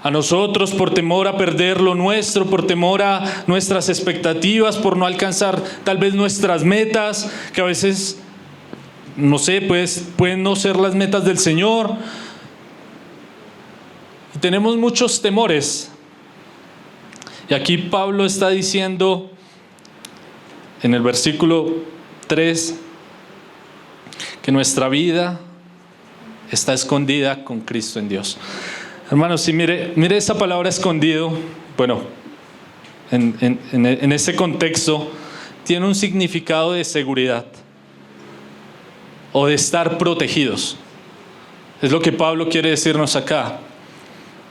a nosotros, por temor a perder lo nuestro, por temor a nuestras expectativas, por no alcanzar tal vez nuestras metas, que a veces, no sé, pues pueden no ser las metas del Señor. Y tenemos muchos temores. Y aquí Pablo está diciendo en el versículo 3 que nuestra vida está escondida con Cristo en Dios. Hermanos, si mire esa palabra escondido, bueno, en ese contexto tiene un significado de seguridad o de estar protegidos. Es lo que Pablo quiere decirnos acá.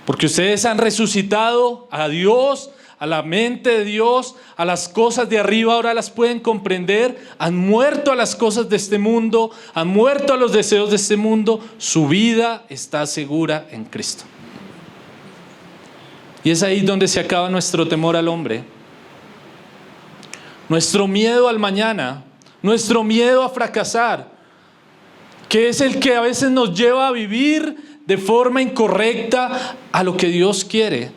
Porque ustedes han resucitado a Dios, a la mente de Dios, a las cosas de arriba, ahora las pueden comprender. Han muerto a las cosas de este mundo, han muerto a los deseos de este mundo. Su vida está segura en Cristo. Y es ahí donde se acaba nuestro temor al hombre, nuestro miedo al mañana, nuestro miedo a fracasar, que es el que a veces nos lleva a vivir de forma incorrecta a lo que Dios quiere,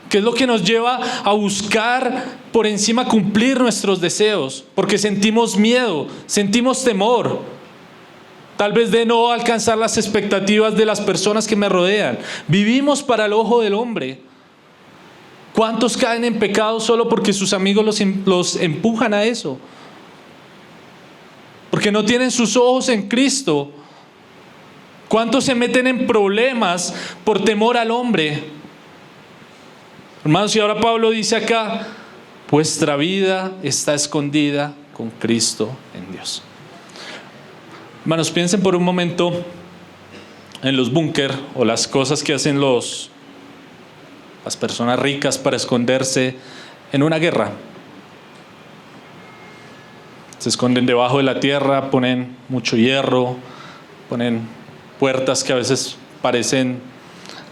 que es lo que nos lleva a buscar por encima cumplir nuestros deseos, porque sentimos miedo, sentimos temor, tal vez de no alcanzar las expectativas de las personas que me rodean. Vivimos para el ojo del hombre. ¿Cuántos caen en pecado solo porque sus amigos los empujan a eso? Porque no tienen sus ojos en Cristo. ¿Cuántos se meten en problemas por temor al hombre? Hermanos, y ahora Pablo dice acá, vuestra vida está escondida con Cristo en Dios. Hermanos, piensen por un momento en los búnker o las cosas que hacen las personas ricas para esconderse en una guerra. Se esconden debajo de la tierra, ponen mucho hierro, ponen puertas que a veces parecen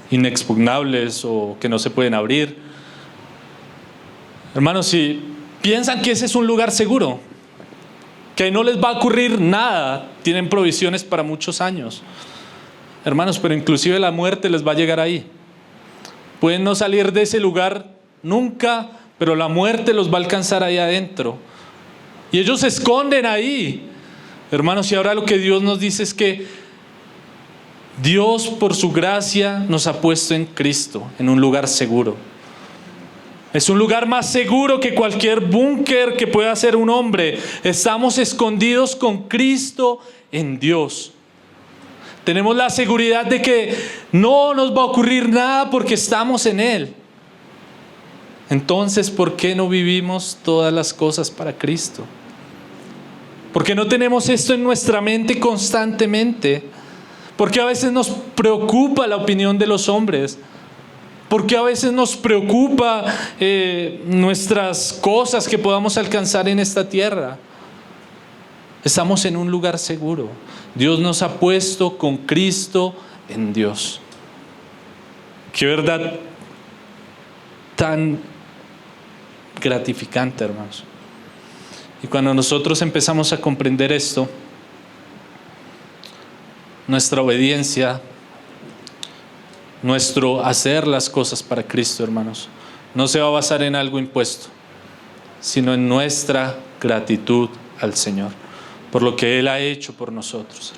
inexpugnables o que no se pueden abrir. Hermanos, si piensan que ese es un lugar seguro, que ahí no les va a ocurrir nada, tienen provisiones para muchos años. Hermanos, pero inclusive la muerte les va a llegar ahí. Pueden no salir de ese lugar nunca, pero la muerte los va a alcanzar ahí adentro. Y ellos se esconden ahí. Hermanos, y ahora lo que Dios nos dice es que Dios, por su gracia, nos ha puesto en Cristo, en un lugar seguro. Es un lugar más seguro que cualquier búnker que pueda hacer un hombre. Estamos escondidos con Cristo en Dios. Tenemos la seguridad de que no nos va a ocurrir nada porque estamos en Él. Entonces, ¿por qué no vivimos todas las cosas para Cristo? ¿Por qué no tenemos esto en nuestra mente constantemente? ¿Por qué a veces nos preocupa la opinión de los hombres? ¿Por qué a veces nos preocupa nuestras cosas que podamos alcanzar en esta tierra? Estamos en un lugar seguro. Dios nos ha puesto con Cristo en Dios. Qué verdad tan gratificante, hermanos. Y cuando nosotros empezamos a comprender esto, nuestra obediencia, nuestro hacer las cosas para Cristo, hermanos, no se va a basar en algo impuesto, sino en nuestra gratitud al Señor, por lo que Él ha hecho por nosotros.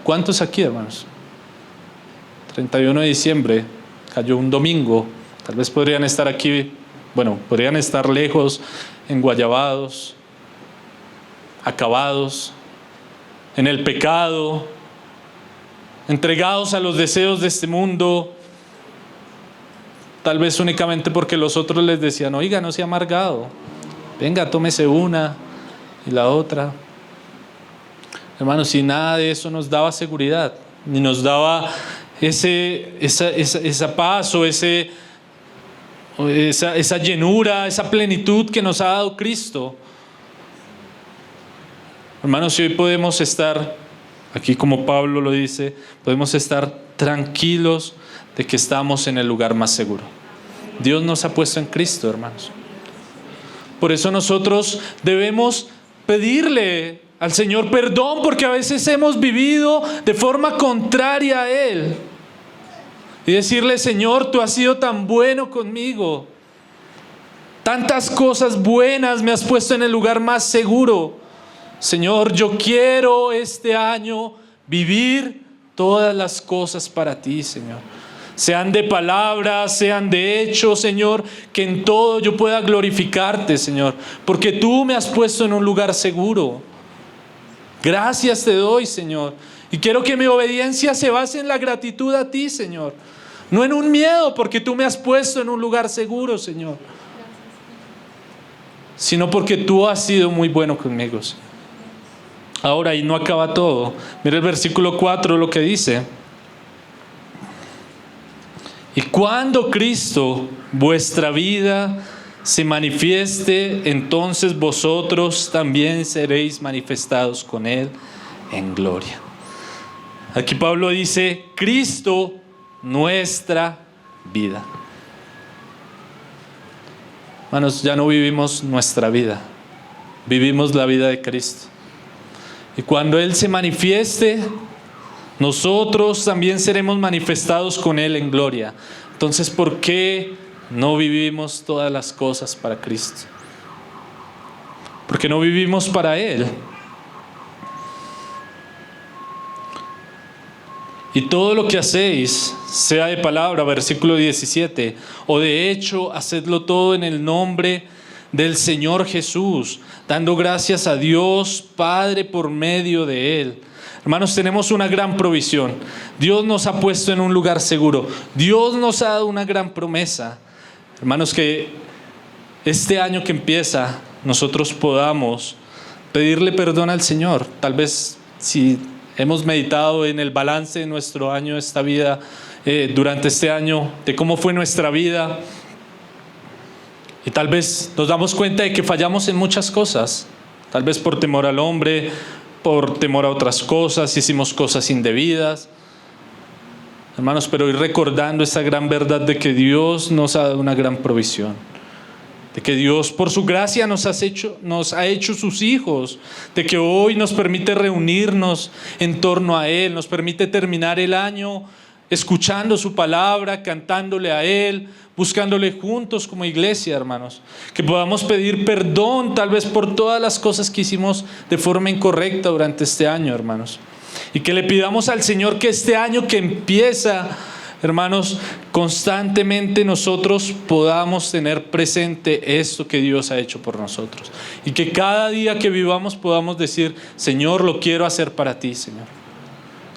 ¿Cuántos aquí, hermanos? 31 de diciembre, cayó un domingo, tal vez podrían estar aquí, podrían estar lejos, enguayabados, acabados, en el pecado, entregados a los deseos de este mundo, tal vez únicamente porque los otros les decían, oiga, no sea amargado, venga, tómese una y la otra. Hermanos, si nada de eso nos daba seguridad, ni nos daba esa paz o esa llenura, esa plenitud que nos ha dado Cristo. Hermanos, si hoy podemos estar aquí, como Pablo lo dice, podemos estar tranquilos de que estamos en el lugar más seguro. Dios nos ha puesto en Cristo, hermanos. Por eso nosotros debemos pedirle al Señor perdón, porque a veces hemos vivido de forma contraria a Él. Y decirle, Señor, tú has sido tan bueno conmigo. Tantas cosas buenas me has puesto en el lugar más seguro. Señor, yo quiero este año vivir todas las cosas para ti, Señor. Sean de palabras, sean de hechos, Señor, que en todo yo pueda glorificarte, Señor, porque tú me has puesto en un lugar seguro. Gracias te doy, Señor. Y quiero que mi obediencia se base en la gratitud a ti, Señor. No en un miedo, porque tú me has puesto en un lugar seguro, Señor. Sino porque tú has sido muy bueno conmigo, Señor. Ahora, y no acaba todo. Mira el versículo 4 lo que dice. Y cuando Cristo, vuestra vida, se manifieste, entonces vosotros también seréis manifestados con Él en gloria. Aquí Pablo dice, Cristo, nuestra vida. Hermanos, ya no vivimos nuestra vida, vivimos la vida de Cristo. Y cuando Él se manifieste, nosotros también seremos manifestados con Él en gloria. Entonces, ¿por qué no vivimos todas las cosas para Cristo? Porque no vivimos para Él. Y todo lo que hacéis, sea de palabra, versículo 17, o de hecho, hacedlo todo en el nombre del Señor Jesús, dando gracias a Dios Padre por medio de Él. Hermanos, tenemos una gran provisión. Dios nos ha puesto en un lugar seguro. Dios nos ha dado una gran promesa. Hermanos, que este año que empieza, nosotros podamos pedirle perdón al Señor. Tal vez si hemos meditado en el balance de nuestro año, esta vida, durante este año, de cómo fue nuestra vida, y tal vez nos damos cuenta de que fallamos en muchas cosas, tal vez por temor al hombre, por temor a otras cosas, hicimos cosas indebidas. Hermanos, pero ir recordando esa gran verdad de que Dios nos ha dado una gran provisión, de que Dios por su gracia nos ha hecho sus hijos, de que hoy nos permite reunirnos en torno a Él, nos permite terminar el año escuchando su palabra, cantándole a Él, buscándole juntos como iglesia, hermanos. Que podamos pedir perdón tal vez por todas las cosas que hicimos de forma incorrecta durante este año, hermanos. Y que le pidamos al Señor que este año que empieza, hermanos, constantemente nosotros podamos tener presente esto que Dios ha hecho por nosotros. Y que cada día que vivamos podamos decir, Señor, lo quiero hacer para ti, Señor.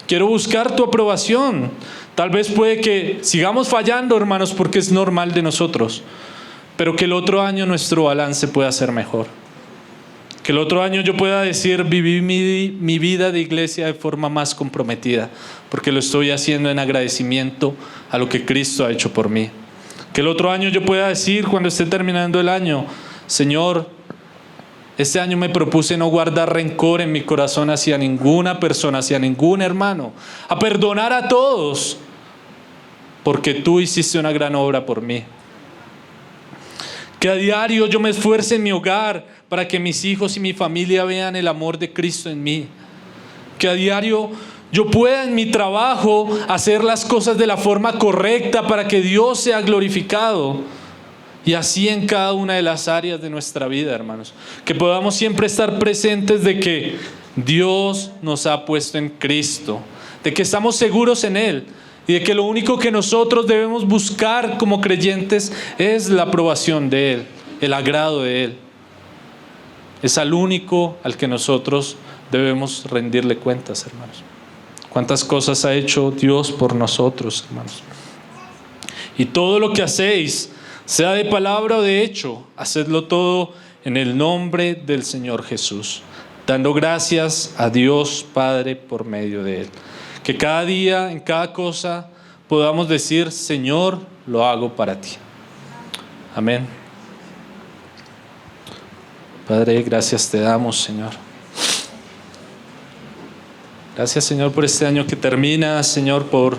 Quiero buscar tu aprobación. Tal vez puede que sigamos fallando, hermanos, porque es normal de nosotros. Pero que el otro año nuestro balance pueda ser mejor. Que el otro año yo pueda decir, viví mi vida de iglesia de forma más comprometida, porque lo estoy haciendo en agradecimiento a lo que Cristo ha hecho por mí. Que el otro año yo pueda decir, cuando esté terminando el año, Señor, este año me propuse no guardar rencor en mi corazón hacia ninguna persona, hacia ningún hermano, a perdonar a todos, porque tú hiciste una gran obra por mí. Que a diario yo me esfuerce en mi hogar para que mis hijos y mi familia vean el amor de Cristo en mí. Que a diario yo pueda en mi trabajo hacer las cosas de la forma correcta para que Dios sea glorificado. Y así en cada una de las áreas de nuestra vida, hermanos. Que podamos siempre estar presentes de que Dios nos ha puesto en Cristo, de que estamos seguros en Él y de que lo único que nosotros debemos buscar como creyentes es la aprobación de Él, el agrado de Él. Es al único al que nosotros debemos rendirle cuentas, hermanos. ¿Cuántas cosas ha hecho Dios por nosotros, hermanos? Y todo lo que hacéis, sea de palabra o de hecho, hacedlo todo en el nombre del Señor Jesús, dando gracias a Dios Padre por medio de Él. Que cada día, en cada cosa, podamos decir: Señor, lo hago para ti. Amén. Padre, gracias te damos, Señor. Gracias, Señor, por este año que termina, Señor, por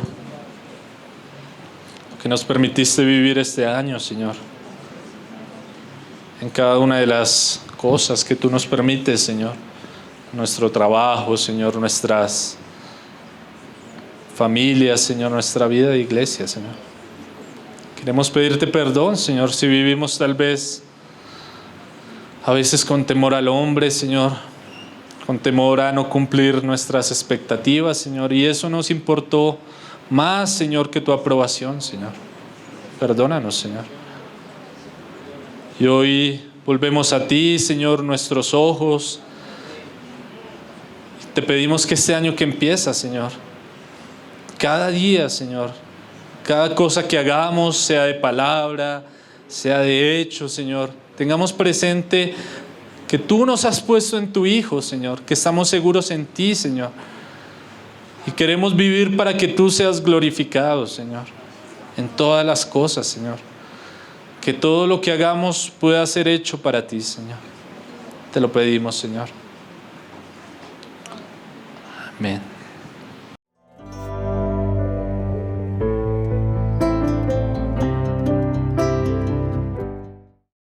que nos permitiste vivir este año, Señor. En cada una de las cosas que tú nos permites, Señor. Nuestro trabajo, Señor, nuestras familias, Señor, nuestra vida de iglesia, Señor. Queremos pedirte perdón, Señor, si vivimos tal vez a veces con temor al hombre, Señor, con temor a no cumplir nuestras expectativas, Señor, y eso nos importó más, Señor, que tu aprobación, Señor. Perdónanos, Señor. Y hoy volvemos a ti, Señor, nuestros ojos. Te pedimos que este año que empieza, Señor, cada día, Señor, cada cosa que hagamos, sea de palabra, sea de hecho, Señor, tengamos presente que tú nos has puesto en tu Hijo, Señor, que estamos seguros en ti, Señor. Y queremos vivir para que tú seas glorificado, Señor, en todas las cosas, Señor. Que todo lo que hagamos pueda ser hecho para ti, Señor. Te lo pedimos, Señor. Amén.